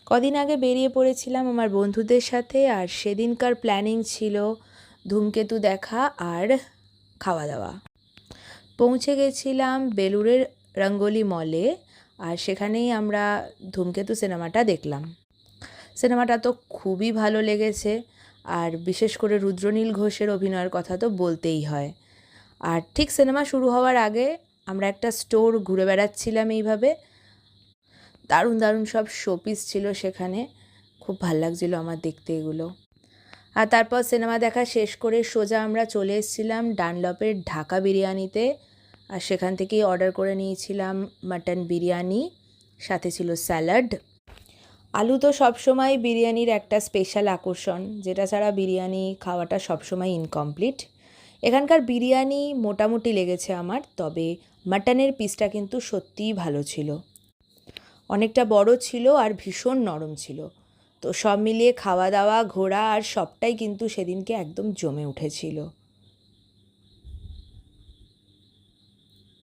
কদিন আগে বেরিয়ে পড়েছিলাম আমার বন্ধুদের সাথে, আর সেদিনকার প্ল্যানিং ছিল ধূমকেতু দেখা আর খাওয়া দাওয়া। পৌঁছে গেছিলাম বেলুড়ের রঙ্গোলি মলে, আর সেখানেই আমরা ধূমকেতু সিনেমাটা দেখলাম। সিনেমাটা তো খুবই ভালো লেগেছে, আর বিশেষ করে রুদ্রনীল ঘোষের অভিনয়ের কথা তো বলতেই হয়। আর ঠিক সিনেমা শুরু হওয়ার আগে আমরা একটা স্টোর ঘুরে বেড়াচ্ছিলাম এইভাবে। দারুণ দারুণ সব শোপিস ছিল সেখানে, খুব ভাল লাগছিল আমার দেখতে এগুলো। আর তারপর সিনেমা দেখা শেষ করে সোজা আমরা চলে এসেছিলাম ডানলপের ঢাকা বিরিয়ানিতে, আর সেখান থেকেই অর্ডার করে নিয়েছিলাম মাটন বিরিয়ানি, সাথে ছিল স্যালাড। আলু তো সবসময় বিরিয়ানির একটা স্পেশাল আকর্ষণ, যেটা ছাড়া বিরিয়ানি খাওয়াটা সবসময় ইনকমপ্লিট। এখানকার বিরিয়ানি মোটামুটি লেগেছে আমার, তবে মাটনের পিসটা কিন্তু সত্যিই ভালো ছিল, অনেকটা বড় ছিল আর ভীষণ নরম ছিল। তো সব মিলিয়ে খাওয়া দাওয়া, ঘোরা আর সবটাই কিন্তু সেদিনকে একদম জমে উঠেছিল।